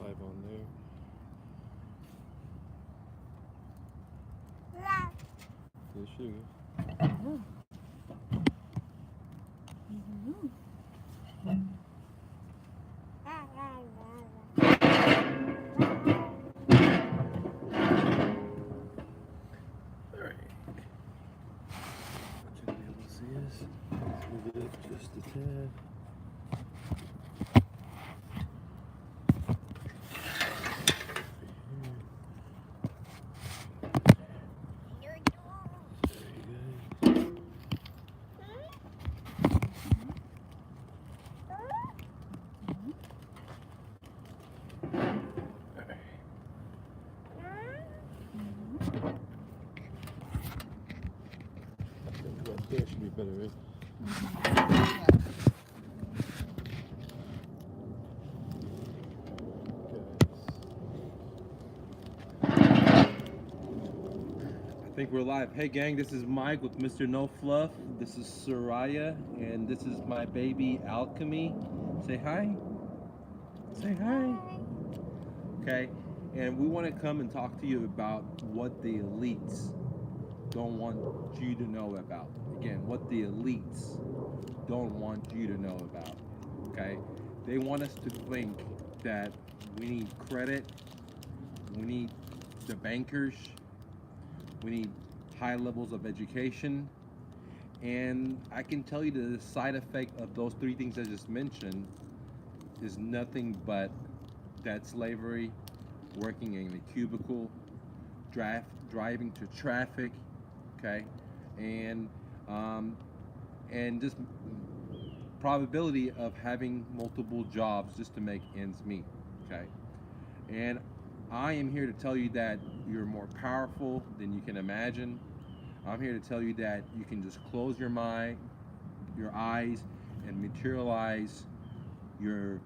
live on there. Yes, sugar. Alright. What you'll be able to see is move it up just a tad. There should be better, right? I think we're live. Hey gang, this is Mike with Mr. No Fluff. This is Soraya, and this is my baby Alchemy. Say hi. Say hi. Okay, and we want to come and talk to you about what the elites don't want you to know about. Again, what the elites don't want you to know about. Okay, they want us to think that we need credit, we need the bankers, we need high levels of education, and I can tell you that the side effect of those three things I just mentioned is nothing but that slavery, working in a cubicle, driving to traffic, okay, and just probability of having multiple jobs just to make ends meet, okay. And I am here to tell you that you're more powerful than you can imagine. I'm here to tell you that you can just close your mind, your eyes, and materialize your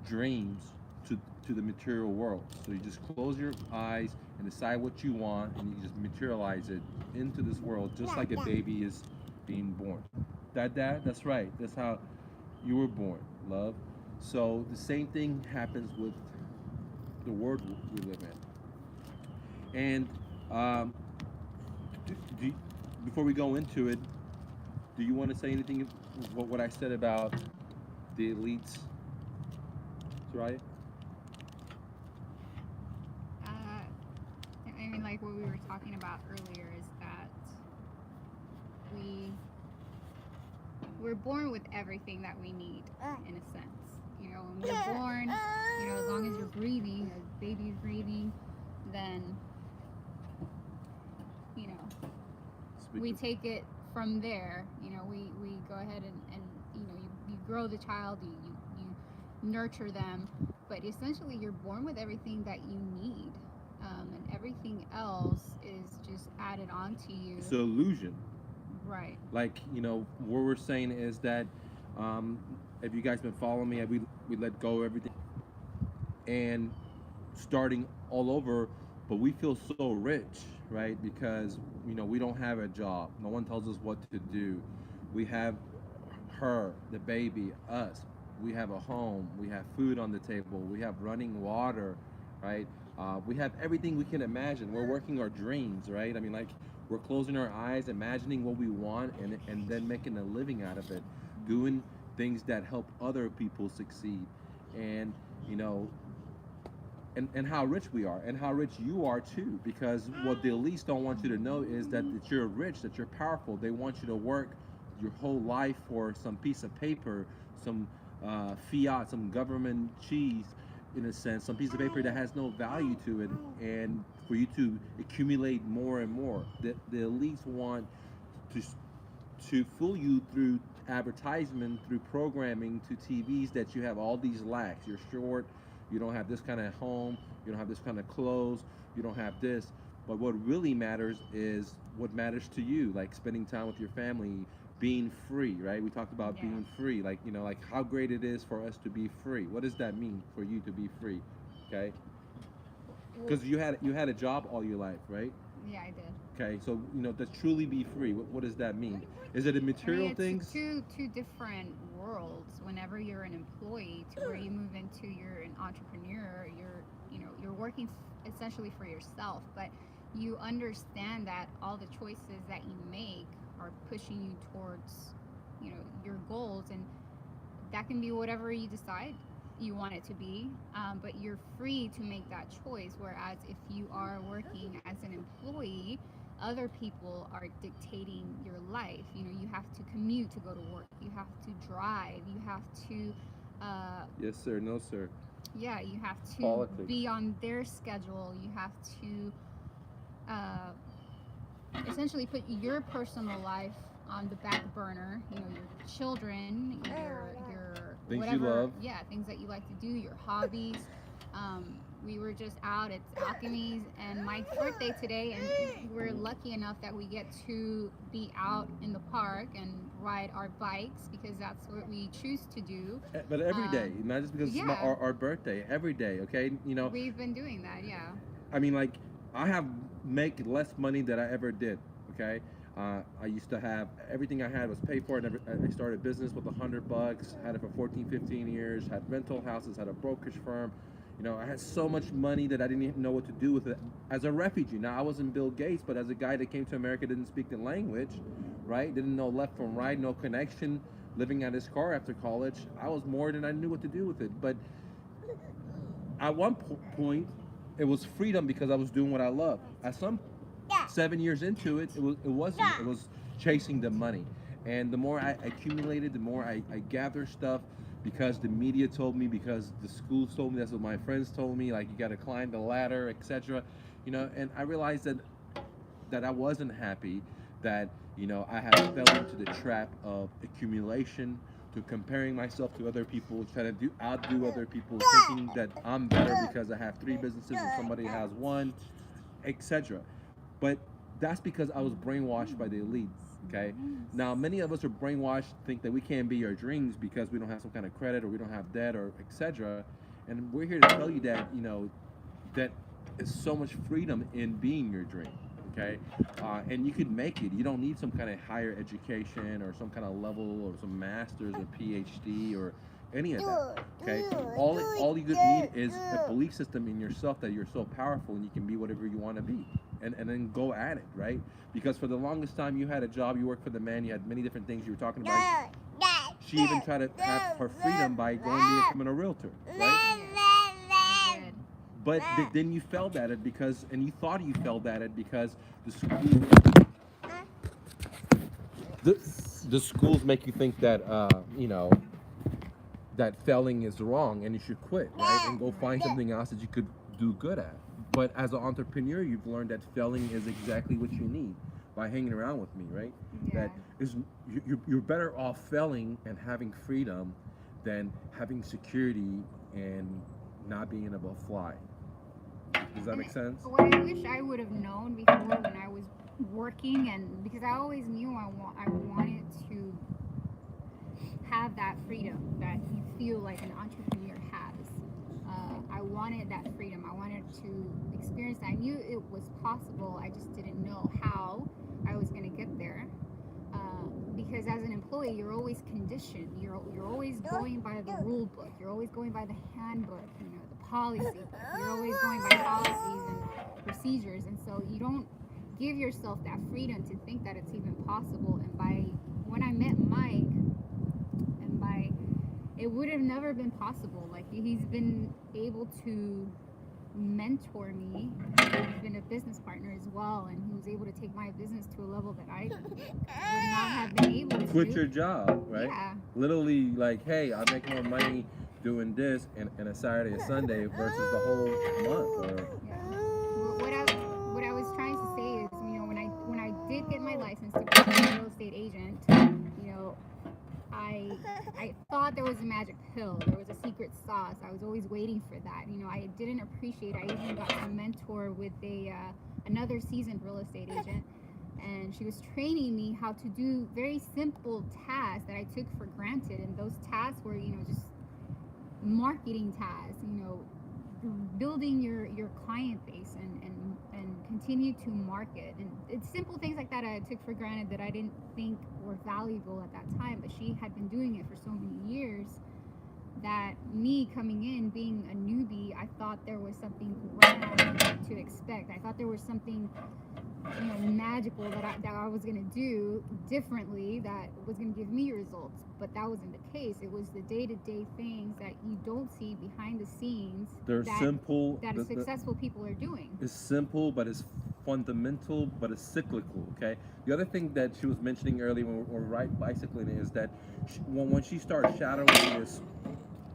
dreams to the material world. So you just close your eyes and decide what you want, and you just materialize it into this world, just like a baby is being born. Dad, that's right. That's how you were born, love. So the same thing happens with the world we live in. And before we go into it, do you want to say anything? What I said about the elites, right? I mean, like what we were talking about earlier is that we're born with everything that we need, in a sense. You know, when we're born, you know, as long as you're breathing, as baby's breathing, then, you know, we take it from there. You know, we go ahead and you know, you grow the child, you nurture them, but essentially you're born with everything that you need, and everything else is just added on to you. It's an illusion. Right. Like, you know, what we're saying is that if you guys been following me, we let go of everything and starting all over, but we feel so rich, right? Because, you know, we don't have a job. No one tells us what to do. We have her, the baby, us. We have a home. We have food on the table. We have running water, right? We have everything we can imagine. We're working our dreams, right? I mean, like, we're closing our eyes, imagining what we want, and then making a living out of it, doing things that help other people succeed. And, you know, and how rich we are, and how rich you are too, because what the elites don't want you to know is that you're rich, that you're powerful. They want you to work your whole life for some piece of paper, some fiat, some government cheese, in a sense, some piece of paper that has no value to it, and for you to accumulate more and more. The elites want to fool you through advertisement, through programming to TVs, that you have all these lacks. You're short, you don't have this kind of home, you don't have this kind of clothes, you don't have this. But what really matters is what matters to you, like spending time with your family, being free, right? We talked about being free, like, you know, like how great it is for us to be free. What does that mean for you to be free? Okay? Because you had a job all your life, right? Yeah, I did. Okay, so, you know, to truly be free, what does that mean? Is it a material thing? Two different worlds. Whenever you're an employee to where you move into you're an entrepreneur, working essentially for yourself, but you understand that all the choices that you make are pushing you towards, you know, your goals, and that can be whatever you decide you want it to be, but you're free to make that choice. Whereas if you are working as an employee, other people are dictating your life. You know, you have to commute to go to work, you have to drive, you have to yes sir, no sir. yeah, you have to Politics. be on their schedule, you have to uh, essentially put your personal life on the back burner. You know, your children, your Things you whatever, love. yeah, things that you like to do, your hobbies. We were just out at Alchemy's and Mike's birthday today, and we're lucky enough that we get to be out in the park and ride our bikes because that's what we choose to do. But every day, not just because it's Yeah. our birthday. Every day, okay. You know, We've been doing that, yeah. I mean, like, I have make less money than I ever did. Okay, I used to have everything I had was paid for. And I started a business with $100. Had it for 14, 15 years. Had rental houses. Had a brokerage firm. You know, I had so much money that I didn't even know what to do with it. As a refugee, now I wasn't Bill Gates, but as a guy that came to America, didn't speak the language, right? Didn't know left from right, no connection. Living out his car after college, I was more than I knew what to do with it. But at one point, it was freedom because I was doing what I loved. At some 7 years into it, it wasn't. It was chasing the money. And the more I accumulated, the more I gathered stuff because the media told me, because the schools told me, that's what my friends told me, like you got to climb the ladder, etc. You know, and I realized that I wasn't happy, that, you know, I had fell into the trap of accumulation, to comparing myself to other people, trying to outdo other people, thinking that I'm better because I have 3 businesses and somebody has one, etc. But that's because I was brainwashed by the elites. Okay. Now many of us are brainwashed, think that we can't be our dreams because we don't have some kind of credit or we don't have debt or etc. And we're here to tell you that, you know, that is so much freedom in being your dream. Okay, and you can make it. You don't need some kind of higher education or some kind of level or some master's or PhD or any of that. Okay, all you need is a belief system in yourself that you're so powerful and you can be whatever you want to be, and then go at it, right? Because for the longest time you had a job, you worked for the man, you had many different things you were talking about. She even tried to have her freedom by going to becoming a realtor, right? Good. But then you failed at it because, and you thought you failed at it because the, the schools make you think that, you know, that failing is wrong and you should quit, right? And go find something else that you could do good at. But as an entrepreneur, you've learned that failing is exactly what you need by hanging around with me, right? Yeah. That is, you're better off failing and having freedom than having security and not being able to fly. Does that make sense? What I wish I would have known before when I was working, and because I always knew I wanted to have that freedom that you feel like an entrepreneur has. I wanted that freedom. I wanted to experience that. I knew it was possible. I just didn't know how I was going to get there. Because as an employee, you're always conditioned. You're always going by the rule book. You're always going by the handbook. You know, the policy book. You're always going by policies and procedures, and so you don't give yourself that freedom to think that it's even possible. And when I met Mike, it would have never been possible. Like, he's been able to mentor me. He's been a business partner as well, and he was able to take my business to a level that I would not have been able to. Quit your job, right? Yeah. Literally, like, hey, I make more money doing this in a Saturday or Sunday versus the whole month. Or Yeah. What I was trying to say is, you know, when I did get my license to be a real estate agent, you know, I thought there was a magic pill. There was a secret sauce. I was always waiting for that. You know, I didn't appreciate. I even got to mentor with another seasoned real estate agent, and she was training me how to do very simple tasks that I took for granted. And those tasks were, you know, just marketing tasks. You know, building your client base and continue to market, and it's simple things like that I took for granted that I didn't think were valuable at that time, but she had been doing it for so many years that me coming in, being a newbie, I thought there was something grand to expect. I thought there was something, magical that I was gonna do differently that was gonna give me results. But that wasn't the case. It was the day-to-day things that you don't see behind the scenes They're simple. that successful people are doing. It's simple, but it's fundamental, but it's cyclical. Okay. The other thing that she was mentioning earlier when we're bicycling is that when she started shadowing this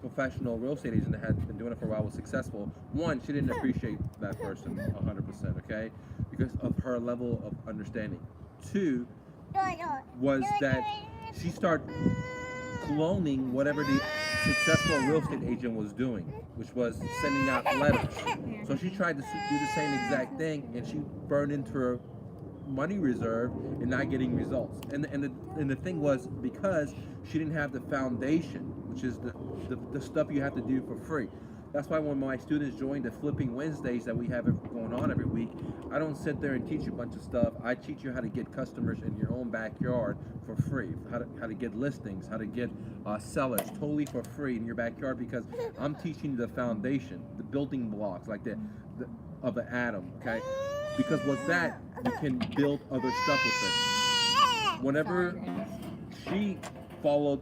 professional real estate agent that had been doing it for a while, was successful. One, she didn't appreciate that person 100%. Okay, because of her level of understanding. Two, was that she started cloning whatever the successful real estate agent was doing, which was sending out letters. So she tried to do the same exact thing, and she burned into her money reserve and not getting results. And the thing was, because she didn't have the foundation, which is the stuff you have to do for free. That's why when my students join the Flipping Wednesdays that we have going on every week, I don't sit there and teach you a bunch of stuff. I teach you how to get customers in your own backyard for free, how to get listings, how to get sellers totally for free in your backyard, because I'm teaching you the foundation, the building blocks, like the of an atom, okay? Because with that, you can build other stuff with it. Whenever she followed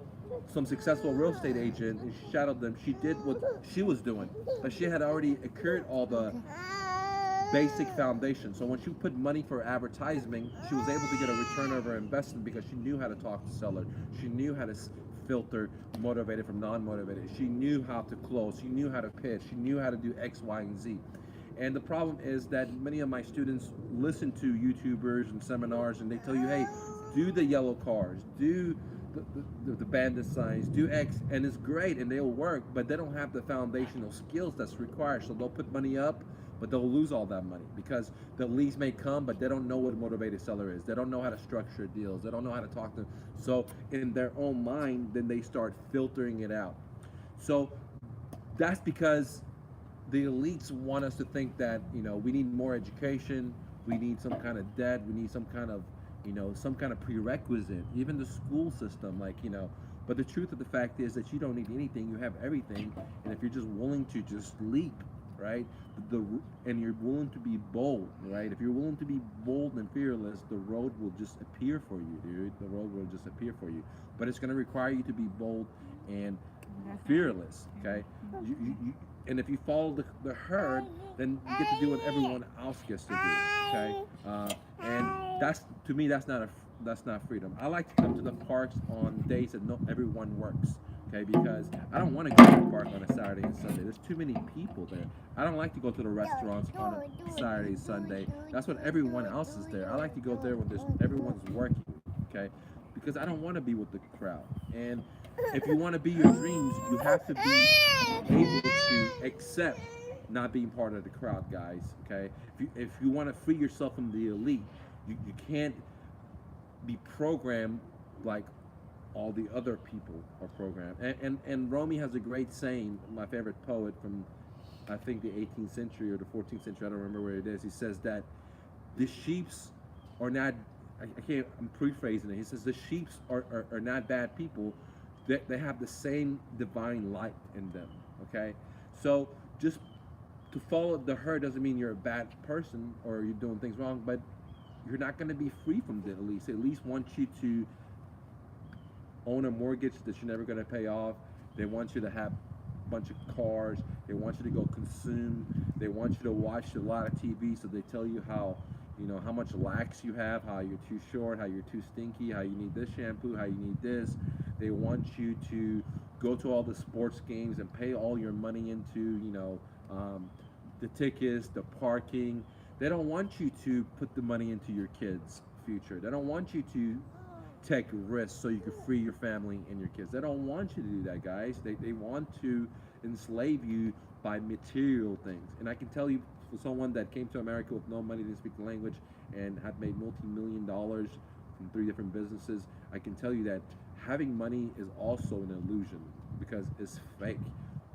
some successful real estate agent and she shadowed them, she did what she was doing, but she had already accrued all the basic foundation. So when she put money for advertising, she was able to get a return of her investment because she knew how to talk to sellers. She knew how to filter motivated from non-motivated. She knew how to close. She knew how to pitch. She knew how to do X, Y, and Z. And the problem is that many of my students listen to YouTubers and seminars, and they tell you, hey, do the yellow cars, do the bandit signs, do X, and it's great and they'll work, but they don't have the foundational skills that's required. So they'll put money up, but they'll lose all that money because the leads may come, but they don't know what a motivated seller is. They don't know how to structure deals. They don't know how to talk to them. So in their own mind, then they start filtering it out. So that's because the elites want us to think that, we need more education, we need some kind of debt, we need some kind of some kind of prerequisite, even the school system, but the truth of the fact is that you don't need anything, you have everything, and if you're just willing to just leap, right, and you're willing to be bold, right, if you're willing to be bold and fearless, the road will just appear for you, dude, the road will just appear for you, but it's going to require you to be bold and fearless, okay, and if you follow the herd, then you get to do what everyone else gets to do, okay? And that's, to me, that's not freedom. I like to come to the parks on days that everyone works, okay? Because I don't want to go to the park on a Saturday and Sunday. There's too many people there. I don't like to go to the restaurants on a Saturday, Sunday. That's when everyone else is there. I like to go there when everyone's working, okay? Because I don't want to be with the crowd. And if you want to be your dreams, you have to be able to accept not being part of the crowd, guys, okay? If you want to free yourself from the elite, you can't be programmed like all the other people are programmed. And Rumi has a great saying, my favorite poet from, I think, the 18th century or the 14th century, I don't remember where it is. He says that the sheeps are not, I'm paraphrasing it. He says the sheeps are not bad people. They have the same divine light in them, okay? So just to follow the herd doesn't mean you're a bad person or you're doing things wrong, but you're not going to be free from the elites. They at least want you to own a mortgage that you're never going to pay off. They want you to have a bunch of cars. They want you to go consume. They want you to watch a lot of TV, so they tell you how much lax you have, how you're too short, how you're too stinky, how you need this shampoo, how you need this. They want you to go to all the sports games and pay all your money into, the tickets, the parking. They don't want you to put the money into your kids' future. They don't want you to take risks so you can free your family and your kids. They don't want you to do that, guys. They want to enslave you by material things. And I can tell you, for someone that came to America with no money, didn't speak the language, and had made multi-million dollars from 3 different businesses, I can tell you that having money is also an illusion because it's fake.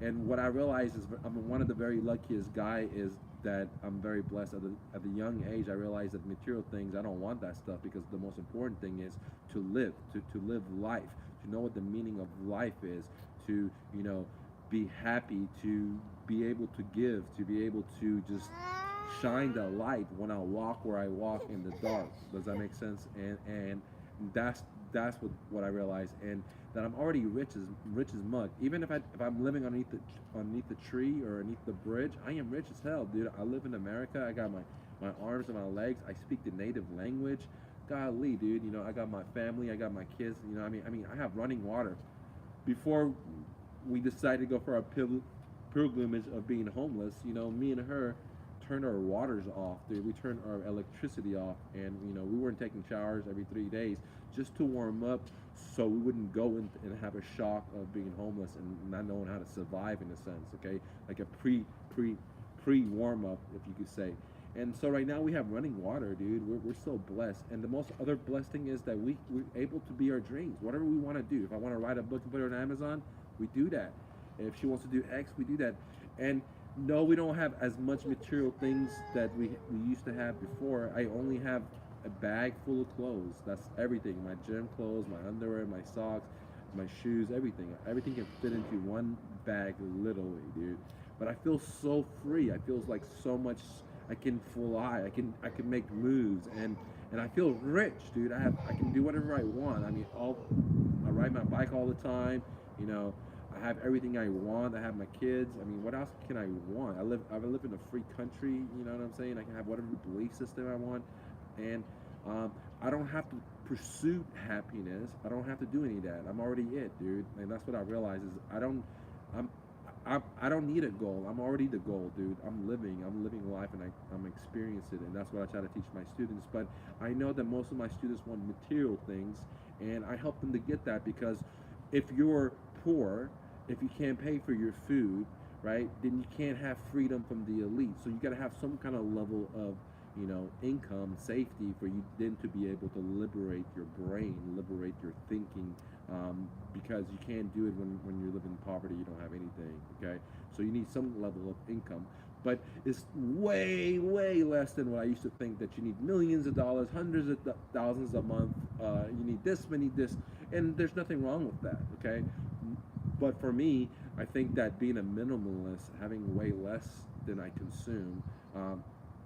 And what I realize is I'm one of the very luckiest guy is that I'm very blessed. At a young age, I realized that material things, I don't want that stuff because the most important thing is to live, to live life, to know what the meaning of life is, to be happy, to be able to give, to be able to just shine the light when I walk where I walk in the dark. Does that make sense? And that's what I realized, and that I'm already rich as mud. Even if I'm living underneath the tree or underneath the bridge, I am rich as hell, dude. I live in America. I got my arms and my legs. I speak the native language. Golly, dude. I got my family. I got my kids. I mean, I have running water. Before we decided to go for our pilgrimage of being homeless, me and her turned our waters off, dude. We turned our electricity off, and we weren't taking showers every 3 days just to warm up, so we wouldn't go in and have a shock of being homeless and not knowing how to survive in a sense. Okay, like a pre warm up, if you could say. And so right now we have running water, dude. We're so blessed. And the most other blessed thing is that we're able to be our dreams. Whatever we want to do. If I want to write a book and put it on Amazon, we do that. If she wants to do X, we do that. And no, we don't have as much material things that we used to have before. I only have a bag full of clothes. That's everything. My gym clothes, my underwear, my socks, my shoes, everything. Everything can fit into one bag literally, dude. But I feel so free. I feel like so much. I can fly. I can make moves, and I feel rich, dude. I can do whatever I want. I mean, I ride my bike all the time. You know, I have everything I want. I have my kids. I mean, what else can I want? I live in a free country. You know what I'm saying? I can have whatever belief system I want, and I don't have to pursue happiness. I don't have to do any of that. I'm already it, dude. And that's what I realize is I'm I don't need a goal. I'm already the goal, dude. I'm living life, and I'm experiencing it, and that's what I try to teach my students. But I know that most of my students want material things, and I help them to get that, because if you're poor, if you can't pay for your food, right, then you can't have freedom from the elite. So you got to have some kind of level of income, safety, for you then to be able to liberate your brain, liberate your thinking, because you can't do it when you live in poverty, you don't have anything, okay? So you need some level of income. But it's way, way less than what I used to think, that you need millions of dollars, hundreds of thousands a month, you need this, and there's nothing wrong with that, okay? But for me, I think that being a minimalist, having way less than I consume,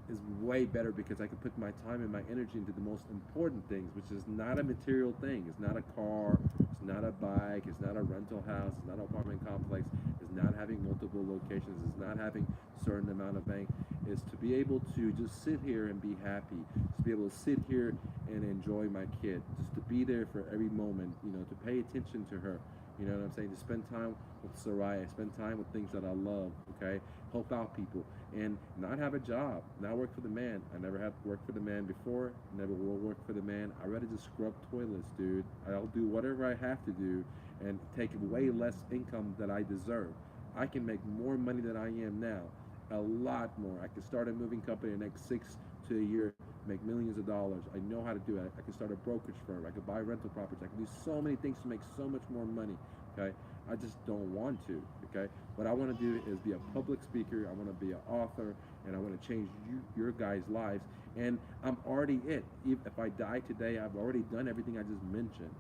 is way better, because I can put my time and my energy into the most important things, which is not a material thing. It's not a car, it's not a bike, it's not a rental house, it's not an apartment complex, it's not having multiple locations, it's not having a certain amount of bank. It's to be able to just sit here and be happy, to be able to sit here and enjoy my kid, just to be there for every moment, to pay attention to her. You know what I'm saying? To spend time with Soraya, spend time with things that I love, okay? Help out people, and not have a job, not work for the man. I never have worked for the man before, never will work for the man. I'd rather just scrub toilets, dude. I'll do whatever I have to do and take way less income that I deserve. I can make more money than I am now, a lot more. I can start a moving company in the next 6 to a year, make millions of dollars. I know how to do it. I can start a brokerage firm. I can buy rental properties. I can do so many things to make so much more money. Okay, I just don't want to. Okay, what I want to do is be a public speaker. I want to be an author, and I want to change your guys' lives. And I'm already it. If I die today, I've already done everything I just mentioned.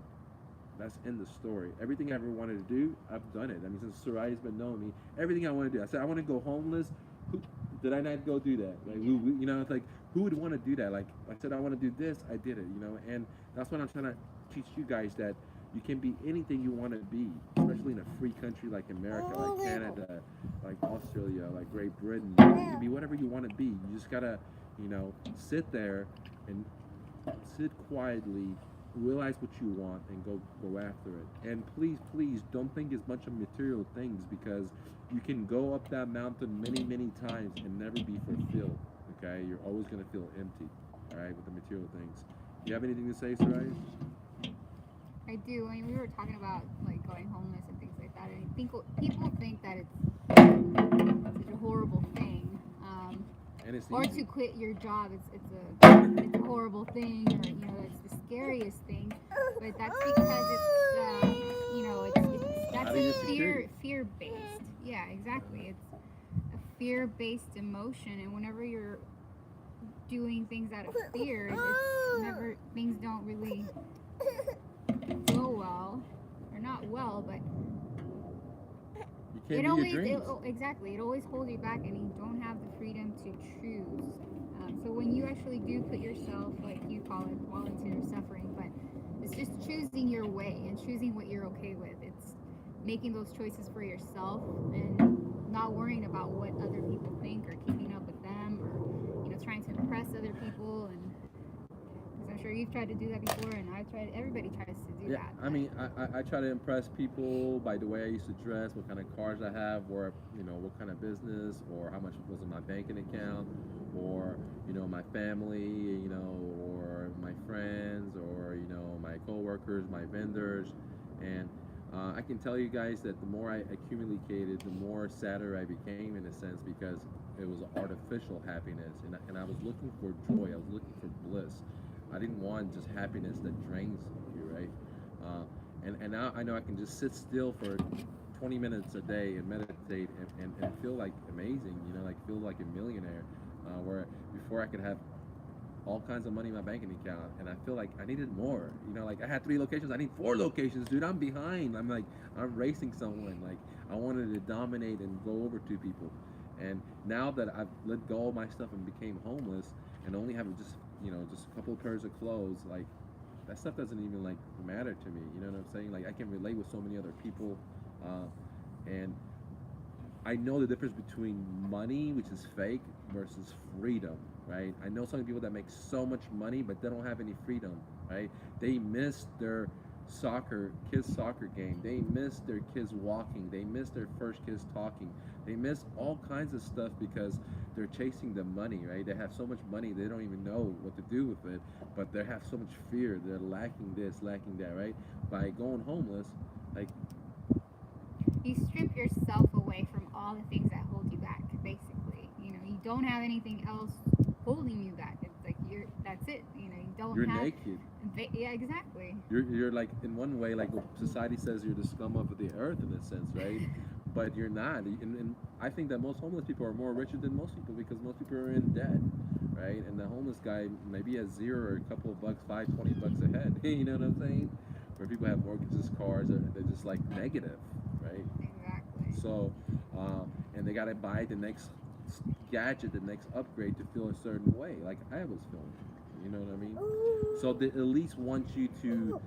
That's in the story. Everything I ever wanted to do, I've done it. I mean, since Soraya's been knowing me, everything I want to do. I said I want to go homeless. Who, did I not go do that? Like, it's like, who would want to do that? Like I said, I want to do this. I did it. And that's what I'm trying to teach you guys, that you can be anything you want to be, especially in a free country like America, like Canada, like Australia, like Great Britain. You can be whatever you want to be. You just gotta, sit there and sit quietly, realize what you want, and go after it. And please don't think it's a bunch of material things, because you can go up that mountain many times and never be fulfilled. Okay, you're always gonna feel empty. All right, with the material things. You have anything to say, Sarai? I do. I mean, we were talking about like going homeless and things like that, and I think people think that it's such a horrible thing, And it's or easy. to quit your job. It's a horrible thing, or it's the scariest thing. But that's because that's Out of your a security. fear based. Yeah, exactly. It's a fear based emotion, and whenever you're doing things out of fear, it's never things don't really go well, or not well, but You can't it be your always dreams. exactly, it always holds you back, and you don't have the freedom to choose. So when you actually do put yourself, like you call it, volunteer suffering, but it's just choosing your way and choosing what you're okay with. It's making those choices for yourself and not worrying about what other people think or keeping up with them or trying to impress other people. And because I'm sure you've tried to do that before, and I've tried. Everybody tries to do Yeah, that. I mean, I try to impress people by the way I used to dress, what kind of cars I have, or what kind of business, or how much was in my banking account, or my family, or my friends, or my coworkers, my vendors, and I can tell you guys that the more I accumulated, the more sadder I became in a sense because it was artificial happiness, and I was looking for joy, I was looking for bliss. I didn't want just happiness that drains you, right? Uh, and now I know I can just sit still for 20 minutes a day and meditate and feel like amazing, like feel like a millionaire. Where before I could have all kinds of money in my banking account, and I feel like I needed more. Like I had 3 locations, I need 4 locations, dude. I'm behind. I'm racing someone. Like I wanted to dominate and go over to people, and now that I've let go of my stuff and became homeless and only have just a couple of pairs of clothes, like that stuff doesn't even like matter to me. You know what I'm saying? Like I can relate with so many other people, and I know the difference between money, which is fake, versus freedom, right? I know some people that make so much money, but they don't have any freedom, right? They miss their kids' soccer game. They miss their kids walking. They miss their first kids talking. They miss all kinds of stuff because they're chasing the money, right? They have so much money, they don't even know what to do with it, but they have so much fear. They're lacking this, lacking that, right? By going homeless, like You strip yourself away from all the things that hold you back. Basically, you don't have anything else holding you back. It's like that's it. You don't you're have. naked. Yeah, exactly. You're like in one way like society says you're the scum of the earth in a sense, right? But you're not. And I think that most homeless people are more richer than most people because most people are in debt, right? And the homeless guy maybe has zero or a couple of bucks, 5, 20 bucks ahead. You know what I'm saying? Where people have mortgages, cars, they're just like negative, right? Exactly. So, and they gotta buy the next gadget, the next upgrade to feel a certain way, like I was feeling. You know what I mean? So the elites want you to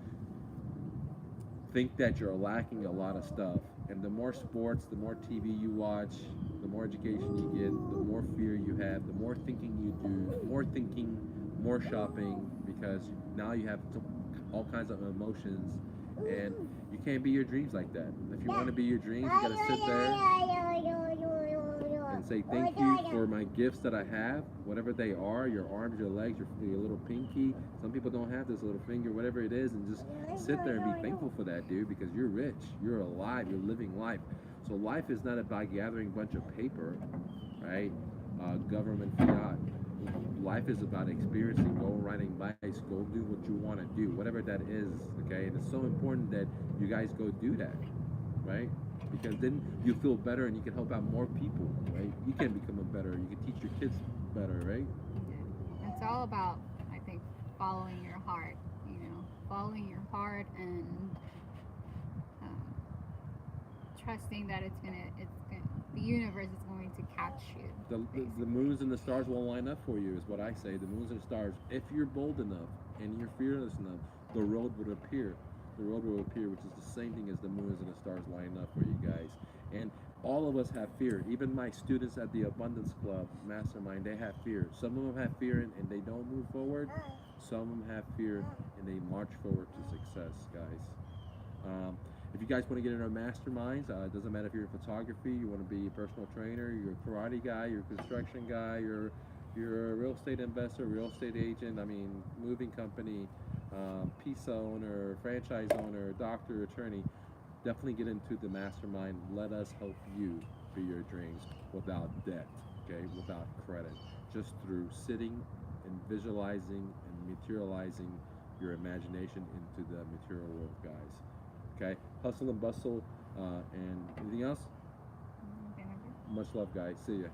think that you're lacking a lot of stuff. And the more sports, the more TV you watch, the more education you get, the more fear you have, the more thinking you do, more thinking, more shopping, because now you have all kinds of emotions, and you can't be your dreams like that. If you want to be your dreams, you gotta sit there and say thank you for my gifts that I have, whatever they are, your arms, your legs, your little pinky. Some people don't have this little finger, whatever it is, and just sit there and be thankful for that, dude, because you're rich, you're alive, you're living life. So life is not about gathering a bunch of paper, right? Government fiat. Life is about experiencing, go riding bikes, go do what you want to do, whatever that is, okay? And it's so important that you guys go do that, right? Because then you feel better and you can help out more people, right? You can become a better, you can teach your kids better, right? It's all about, I think, following your heart. Following your heart and um, trusting that the universe is going to catch you. The moons and the stars will line up for you, is what I say. The moons and stars. If you're bold enough and you're fearless enough, the road would appear. The road will appear, which is the same thing as the moons and the stars lining up for you guys. And all of us have fear. Even my students at the Abundance Club Mastermind, they have fear. Some of them have fear and they don't move forward. Some of them have fear and they march forward to success, guys. Um, if you guys want to get into our masterminds, it doesn't matter if you're in photography, you want to be a personal trainer, you're a karate guy, you're a construction guy, you're a real estate investor, real estate agent, I mean, moving company, pizza owner, franchise owner, doctor, attorney. Definitely get into the mastermind. Let us help you for your dreams without debt, okay, without credit, just through sitting and visualizing and materializing your imagination into the material world, guys. Okay, hustle and bustle, and anything else? Okay. Much love, guys. See ya.